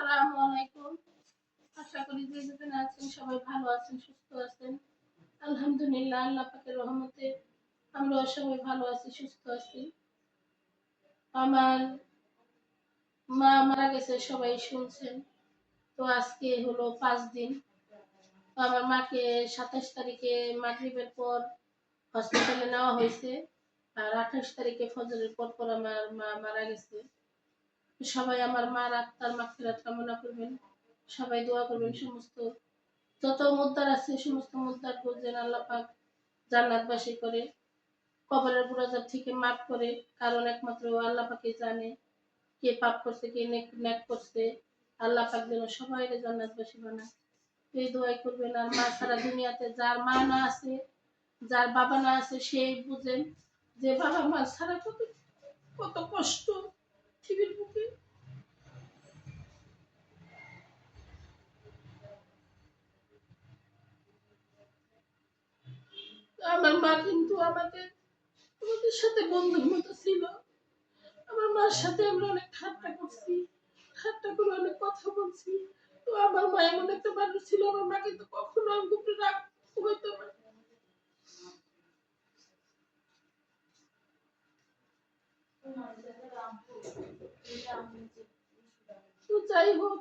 আসসালামু আলাইকুম। আশা করি যে যেখানে আছেন সবাই ভালো আছেন, সুস্থ আছেন। আলহামদুলিল্লাহ, আল্লাহ পাকের রহমতে আমরাও সবাই ভালো আছি, সুস্থ আছি। আমার মা মারা গেছে, সবাই শুনছেন। তো আজকে হলো 5 দিন। তো আমার মাকে 27 তারিখে মাগরিবের পর হসপিটালে নেওয়া হয়েছে, আর 28 তারিখে ফজরের পর পর আমার মা মারা গেছে। সবাই আমার মার আত্মার মাগফিরাত কামনা করবেন, সবাই দোয়া করবেন। সমস্ত যত মুদ্দার আছে সমস্ত মুদ্দার যেন আল্লাহ পাক জান্নাতবাসী করে, কবরের গুনাহ থেকে মাফ করে। কারণ একমাত্র আল্লাহ পাকই জানে কে পাপ করছে, কে নেক করছে। আল্লাহ পাক যেন সবাইকে জান্নাতবাসী বানায়, এই দোয়াই করবেন। আর মা সারা দুনিয়াতে যার মা না আছে, যার বাবা না আছে, সেই বুঝেন যে বাবা মা ছাড়া কত কত কষ্ট পৃথিবীর বুকে। আমার মা কিন্তু আমাদের সাথে বন্ধুর মতো ছিল। আমার মার সাথে আমরা অনেক ঠাট্টা করছি, ঠাট্টা করে অনেক কথা বলছি। তো আমার মা এমন একটা মানুষ ছিল, আমার মা কিন্তু কখনো আমার উপরে রাগ হইতো না। তো যাই হোক,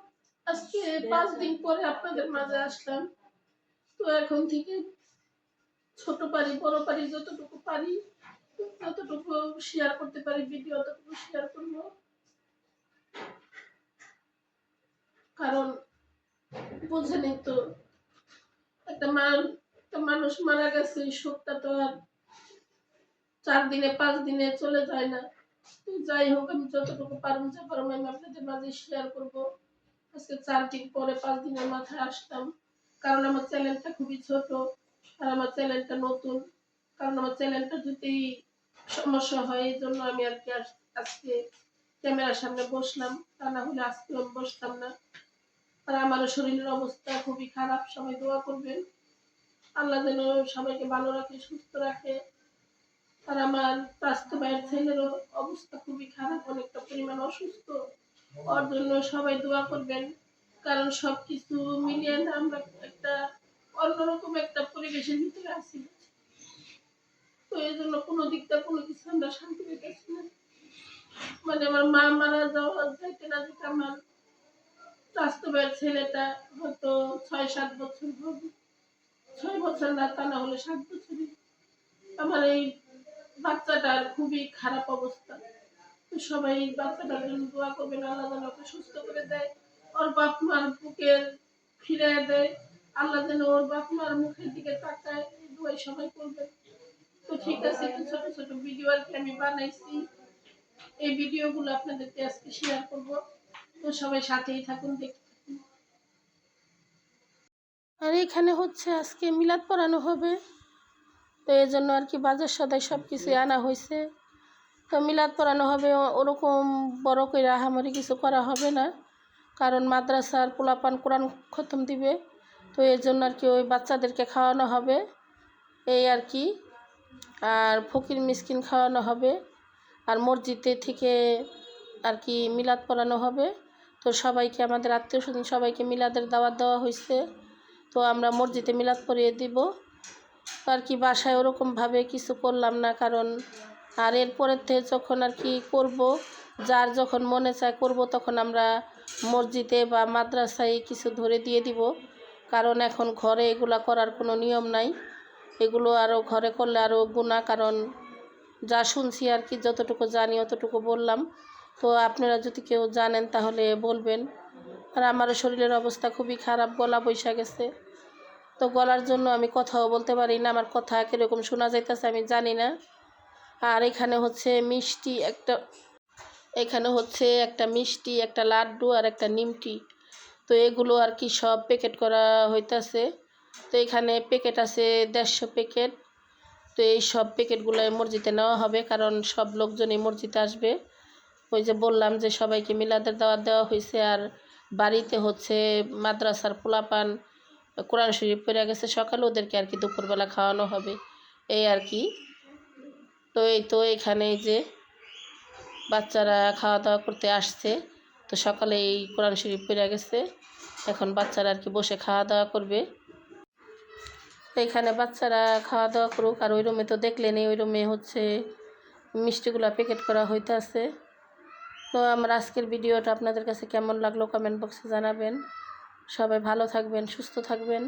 আজকে 5 দিন পরে আপনাদের মাঝে আসলাম। তো এখন থেকে ছোট পারি বড় পারি, যতটুকু পারি যতটুকু শেয়ার করতে পারি ভিডিও ততটুকু শেয়ার করবো। কারণ বুঝেনি তো, একটা মানুষ মারা গেছে, এই শোকটা তো আর 4 দিনে 5 দিনে চলে যায় না। তো যাই হোক, আমি যতটুকু পারবো আমি আপনাদের মাঝে শেয়ার করব। আজকে 4 দিন পরে 5 দিনের মাথায় আসলাম। কারণ আমার চ্যানেলটা খুবই ছোট, আর আমার চ্যানেলটা নতুন। কারণ আমার চ্যানেলটা যদি সমস্যা হয়, এই জন্য আমি আর কি আজকে ক্যামেরার সামনে বসলাম, তা না হলে আজকে আমি বসতাম না। আর আমারও শরীরের অবস্থা খুবই খারাপ, সবাই দোয়া করবেন। আল্লাহ যেন সবাইকে ভালো রাখে, সুস্থ রাখে। আর আমার স্বাস্থ্য ভাইয়ের ছেলেরও অবস্থা খুবই খারাপ, অনেকটা পরিমাণ অসুস্থ। ওর জন্য সবাই দোয়া করবেন। কারণ সবকিছু মিলিয়ে না আমরা একটা অন্যরকম একটা পরিবেশের ভিতরে আছি। তো এই জন্য কোনো দিকটা কোনো কিছু আমরা শান্তি পেতেছি না। মানে আমার মা মারা যাইতে না যেতে আমার স্বাস্থ্য ভাইয়ের ছেলেটা হয়তো 6-7 বছর হবে। 6 বছর না, তা না হলে 7 বছরই। আমার এই বাচ্চাটার খুবই খারাপ অবস্থা। তো সবাই বাচ্চাটার জন্য দোয়া করবেন, আল্লাহ যেন ওকে সুস্থ করে দেয়, ওর বাপ মার বুকে ফিরে দেয়। আল্লাহ যেন ওর বাপ মার মুখের দিকে তাকায়, এই দোয়াই সবাই করবেন। তো ঠিক আছে, একটু ছোট ছোট ভিডিও আর কি আমি বানাইছি, এই ভিডিওগুলো আপনাদেরকে আজকে শেয়ার করব। তো সবাই সাথেই থাকুন, দেখতে থাকুন। আর এখানে হচ্ছে আজকে মিলাদ পড়ানো হবে। তো এই জন্য আর কি বাজার সদাই সব কিছুই আনা হয়েছে। তো মিলাদ পড়ানো হবে, ওরকম বড় করে আহামরি কিছু করা হবে না। কারণ মাদ্রাসার পোলাপান কোরআন খতম দিবে। তো এর জন্য আর কি ওই বাচ্চাদেরকে খাওয়ানো হবে, এই আর কি। আর ফকির মিসকিন খাওয়ানো হবে। আর মসজিদে থেকে আর কি মিলাদ পড়ানো হবে। তো সবাইকে, আমাদের আত্মীয় স্বজন সবাইকে মিলাদের দাওয়াত দেওয়া হয়েছে। তো আমরা মসজিদে মিলাদ পড়িয়ে দিব আর কি। বাসায় ওরকমভাবে কিছু করলাম না, কারণ আর এরপরের থেকে যখন আর কি করব, যার যখন মনে চায় করব, তখন আমরা মসজিদে বা মাদ্রাসায় কিছু ধরে দিয়ে দিব। কারণ এখন ঘরে এগুলা করার কোনো নিয়ম নাই, এগুলো আরও ঘরে করলে আরও গুনাহ। কারণ যা শুনছি আর কি, যতটুকু জানি অতটুকু বললাম। তো আপনারা যদি কেউ জানেন তাহলে বলবেন। আর আমারও শরীরের অবস্থা খুবই খারাপ, গলা বৈশা গেছে। তো গলার জন্য আমি কথাও বলতে পারি না, আমার কথা কীরকম শোনা যাইতেছে আমি জানি না। আর এখানে হচ্ছে মিষ্টি একটা, এখানে হচ্ছে একটা মিষ্টি, একটা লাড্ডু আর একটা নিমটি। তো এগুলো আর কি সব প্যাকেট করা হইতাছে। তো এখানে প্যাকেট আছে 150 প্যাকেট। তো এই সব প্যাকেটগুলো মসজিদে নেওয়া হবে, কারণ সব লোকজনই মসজিদে আসবে। ওই যে বললাম যে সবাইকে মিলাদের দাওয়াত দেওয়া হয়েছে। আর বাড়িতে হচ্ছে মাদ্রাসার পোলাপান কোরআন শরীফ পড়ে গেছে সকালে, ওদেরকে আর কি দুপুরবেলা খাওয়ানো হবে, এই আর কি। তো এই তো এখানে যে বাচ্চারা খাওয়া দাওয়া করতে আসছে। তো সকালে এই কোরআন শরীফ পড়ে গেছে, এখন বাচ্চারা আর কি বসে খাওয়া দাওয়া করবে। এইখানে বাচ্চারা খাওয়া দাওয়া করুক। আর ওই রুমে তো দেখলেনই, ওই রুমে হচ্ছে মিষ্টিগুলো প্যাকেট করা হইতেছে। তো আমার আজকের ভিডিওটা আপনাদের কাছে কেমন লাগলো কমেন্ট বক্সে জানাবেন। সবাই ভালো থাকবেন, সুস্থ থাকবেন।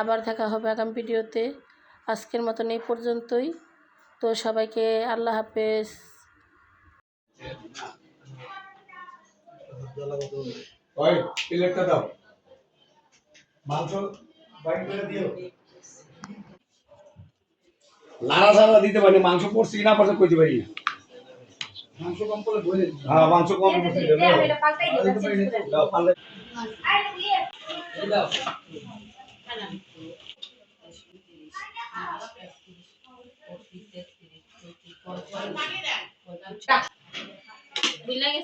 আবার দেখা হবে আগামী ভিডিওতে। আজকের মতন এই পর্যন্তই। তো সবাইকে আল্লাহ হাফেজ। ওই প্লেটটা দাও, মাংস বাইট করে দিও। লাড়া ঝাড়া দিতে পারি, মাংস পড়ছে কিনা পড়ছে কইতে পারি না। মাংস কম করলে বলে দিই। হ্যাঁ মাংস কম করতে দেবে। এটা পাল্টাই দিবা, দাও পাল্টাই। এই দাও বিলাই